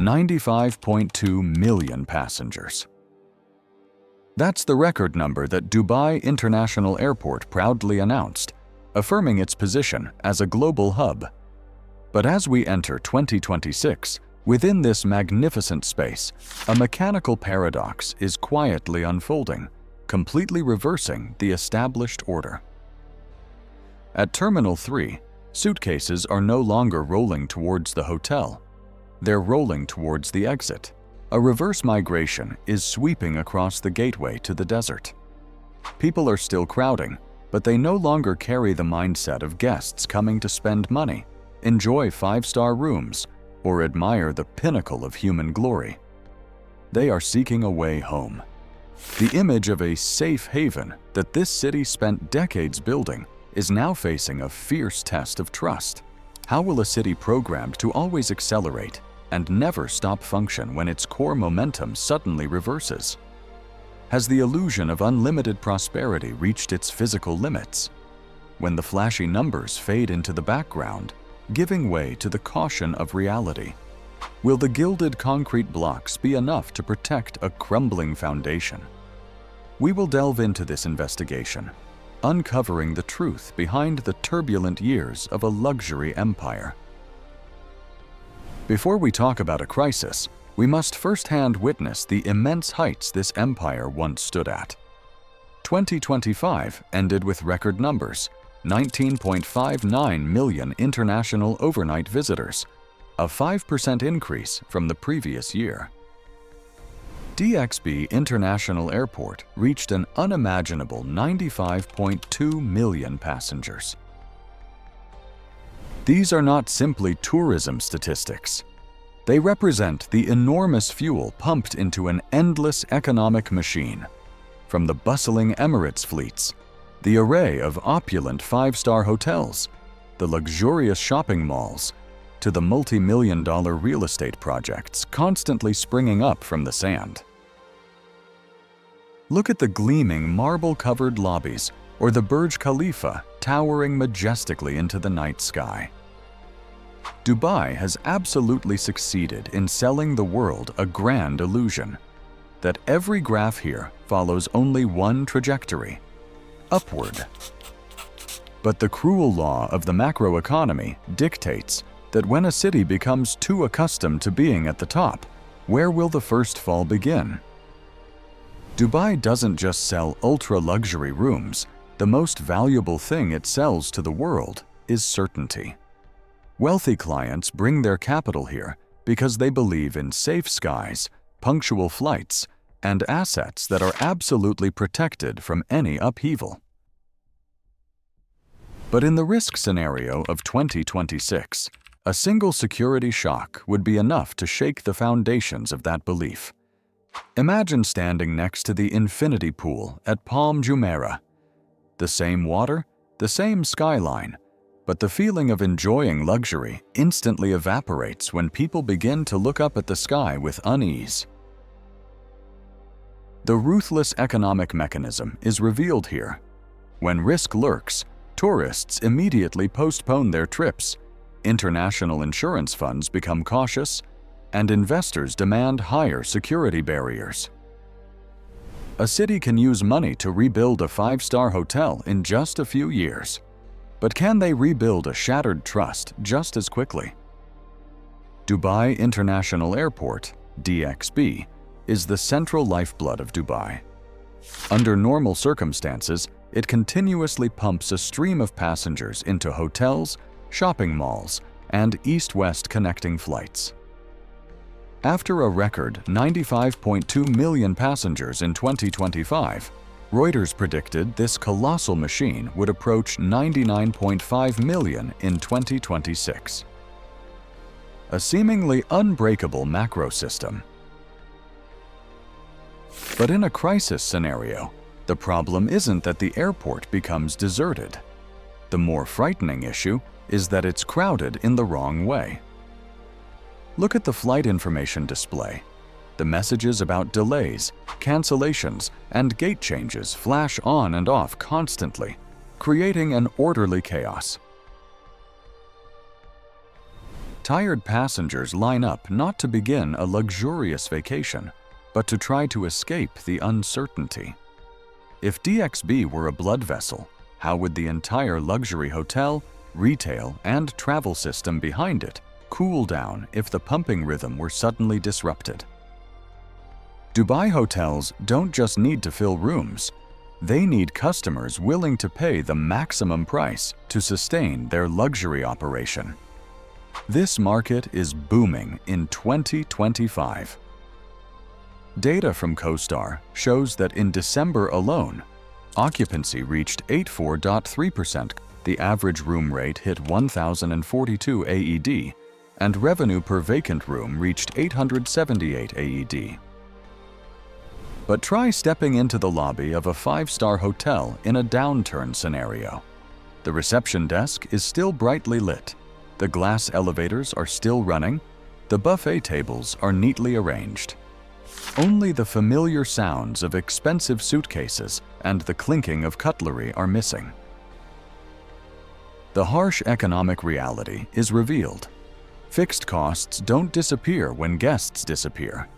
95.2 million passengers. That's the record number that Dubai International Airport proudly announced, affirming its position as a global hub. But as we enter 2026, within this magnificent space, a mechanical paradox is quietly unfolding, completely reversing the established order. At Terminal 3, suitcases are no longer rolling towards the hotel. They're rolling towards the exit. A reverse migration is sweeping across the gateway to the desert. People are still crowding, but they no longer carry the mindset of guests coming to spend money, enjoy five-star rooms, or admire the pinnacle of human glory. They are seeking a way home. The image of a safe haven that this city spent decades building is now facing a fierce test of trust. How will a city programmed to always accelerate and never stop function when its core momentum suddenly reverses? Has the illusion of unlimited prosperity reached its physical limits? When the flashy numbers fade into the background, giving way to the caution of reality, will the gilded concrete blocks be enough to protect a crumbling foundation? We will delve into this investigation, uncovering the truth behind the turbulent years of a luxury empire. Before we talk about a crisis, we must firsthand witness the immense heights this empire once stood at. 2025 ended with record numbers: 19.59 million international overnight visitors, a 5% increase from the previous year. DXB International Airport reached an unimaginable 95.2 million passengers. These are not simply tourism statistics. They represent the enormous fuel pumped into an endless economic machine. From the bustling Emirates fleets, the array of opulent five-star hotels, the luxurious shopping malls, to the multi-million-dollar real estate projects constantly springing up from the sand. Look at the gleaming marble-covered lobbies or the Burj Khalifa towering majestically into the night sky. Dubai has absolutely succeeded in selling the world a grand illusion that every graph here follows only one trajectory: upward. But the cruel law of the macroeconomy dictates that when a city becomes too accustomed to being at the top, where will the first fall begin? Dubai doesn't just sell ultra-luxury rooms. The most valuable thing it sells to the world is certainty. Wealthy clients bring their capital here because they believe in safe skies, punctual flights, and assets that are absolutely protected from any upheaval. But in the risk scenario of 2026, a single security shock would be enough to shake the foundations of that belief. Imagine standing next to the infinity pool at Palm Jumeirah. The same water, the same skyline, but the feeling of enjoying luxury instantly evaporates when people begin to look up at the sky with unease. The ruthless economic mechanism is revealed here. When risk lurks, tourists immediately postpone their trips, international insurance funds become cautious, and investors demand higher security barriers. A city can use money to rebuild a five-star hotel in just a few years, but can they rebuild a shattered trust just as quickly? Dubai International Airport, DXB, is the central lifeblood of Dubai. Under normal circumstances, it continuously pumps a stream of passengers into hotels, shopping malls, and east-west connecting flights. After a record 95.2 million passengers in 2025, Reuters predicted this colossal machine would approach 99.5 million in 2026. A seemingly unbreakable macro system. But in a crisis scenario, the problem isn't that the airport becomes deserted. The more frightening issue is that it's crowded in the wrong way. Look at the flight information display. The messages about delays, cancellations, and gate changes flash on and off constantly, creating an orderly chaos. Tired passengers line up not to begin a luxurious vacation, but to try to escape the uncertainty. If DXB were a blood vessel, how would the entire luxury hotel, retail, and travel system behind it cool down if the pumping rhythm were suddenly disrupted? Dubai hotels don't just need to fill rooms. They need customers willing to pay the maximum price to sustain their luxury operation. This market is booming in 2025. Data from CoStar shows that in December alone, occupancy reached 84.3%, the average room rate hit 1,042 AED, and revenue per vacant room reached 878 AED. But try stepping into the lobby of a five-star hotel in a downturn scenario. The reception desk is still brightly lit, the glass elevators are still running, the buffet tables are neatly arranged. Only the familiar sounds of expensive suitcases and the clinking of cutlery are missing. The harsh economic reality is revealed. Fixed costs don't disappear when guests disappear.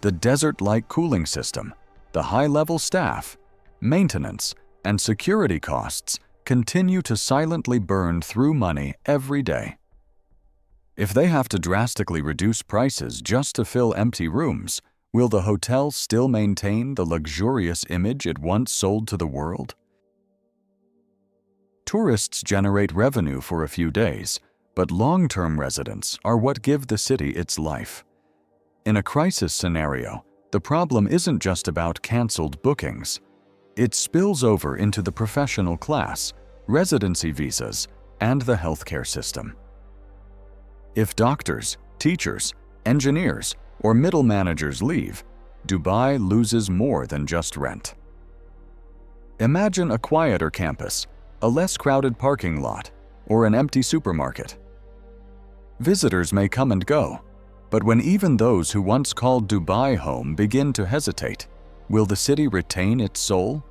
The desert-like cooling system, the high-level staff, maintenance, and security costs continue to silently burn through money every day. If they have to drastically reduce prices just to fill empty rooms, will the hotel still maintain the luxurious image it once sold to the world? Tourists generate revenue for a few days, but long-term residents are what give the city its life. In a crisis scenario, the problem isn't just about canceled bookings. It spills over into the professional class, residency visas, and the healthcare system. If doctors, teachers, engineers, or middle managers leave, Dubai loses more than just rent. Imagine a quieter campus, a less crowded parking lot, or an empty supermarket. Visitors may come and go, but when even those who once called Dubai home begin to hesitate, will the city retain its soul?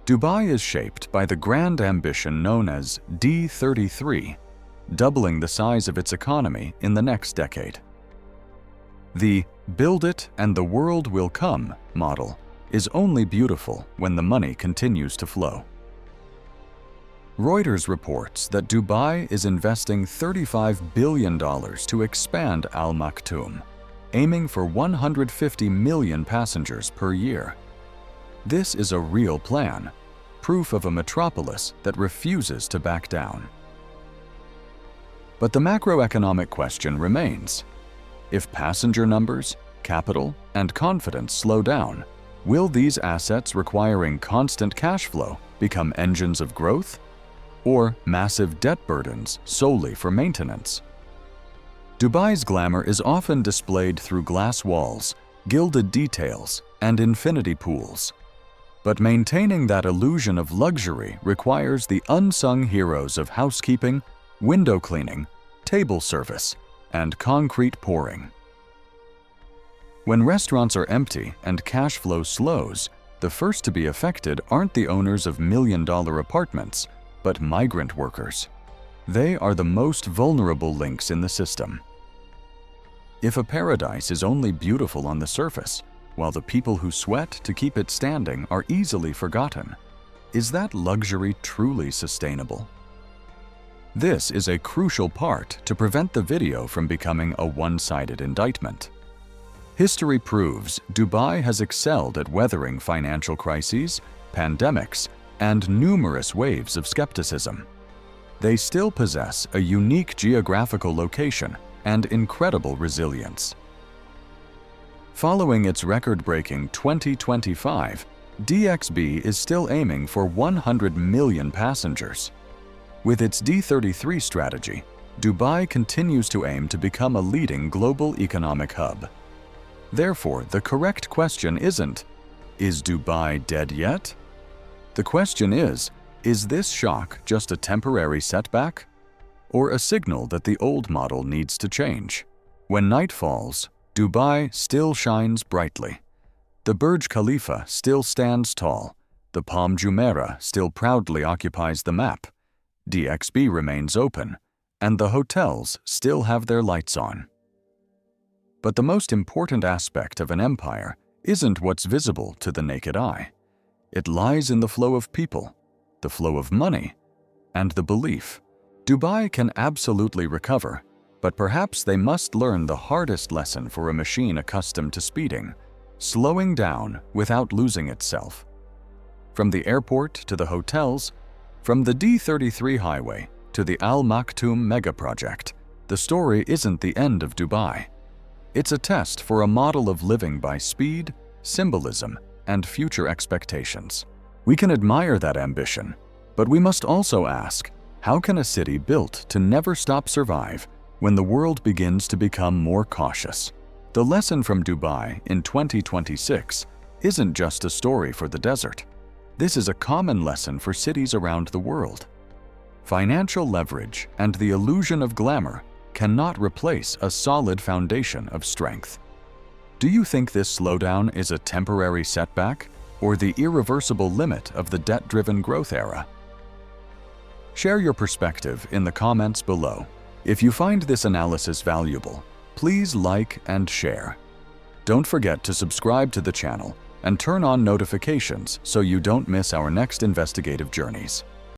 Dubai is shaped by the grand ambition known as D33, doubling the size of its economy in the next decade. The "build it and the world will come" model is only beautiful when the money continues to flow. Reuters reports that Dubai is investing $35 billion to expand Al Maktoum, aiming for 150 million passengers per year. This is a real plan, proof of a metropolis that refuses to back down. But the macroeconomic question remains. If passenger numbers, capital, and confidence slow down, will these assets requiring constant cash flow become engines of growth? Or massive debt burdens solely for maintenance? Dubai's glamour is often displayed through glass walls, gilded details, and infinity pools. But maintaining that illusion of luxury requires the unsung heroes of housekeeping, window cleaning, table service, and concrete pouring. When restaurants are empty and cash flow slows, the first to be affected aren't the owners of million-dollar apartments, but migrant workers. They are the most vulnerable links in the system. If a paradise is only beautiful on the surface, while the people who sweat to keep it standing are easily forgotten, is that luxury truly sustainable? This is a crucial part to prevent the video from becoming a one-sided indictment. History proves Dubai has excelled at weathering financial crises, pandemics, and numerous waves of skepticism. They still possess a unique geographical location and incredible resilience. Following its record-breaking 2025, DXB is still aiming for 100 million passengers. With its D33 strategy, Dubai continues to aim to become a leading global economic hub. Therefore, the correct question isn't, "Is Dubai dead yet?" The question is this shock just a temporary setback? Or a signal that the old model needs to change? When night falls, Dubai still shines brightly. The Burj Khalifa still stands tall. The Palm Jumeirah still proudly occupies the map. DXB remains open, and the hotels still have their lights on. But the most important aspect of an empire isn't what's visible to the naked eye. It lies in the flow of people, the flow of money, and the belief. Dubai can absolutely recover, but perhaps they must learn the hardest lesson for a machine accustomed to speeding, slowing down without losing itself. From the airport to the hotels, from the D33 highway to the Al Maktoum mega project, the story isn't the end of Dubai. It's a test for a model of living by speed, symbolism, and future expectations. We can admire that ambition, but we must also ask, how can a city built to never stop survive when the world begins to become more cautious? The lesson from Dubai in 2026 isn't just a story for the desert. This is a common lesson for cities around the world. Financial leverage and the illusion of glamour cannot replace a solid foundation of strength. Do you think this slowdown is a temporary setback or the irreversible limit of the debt-driven growth era? Share your perspective in the comments below. If you find this analysis valuable, please like and share. Don't forget to subscribe to the channel and turn on notifications so you don't miss our next investigative journeys.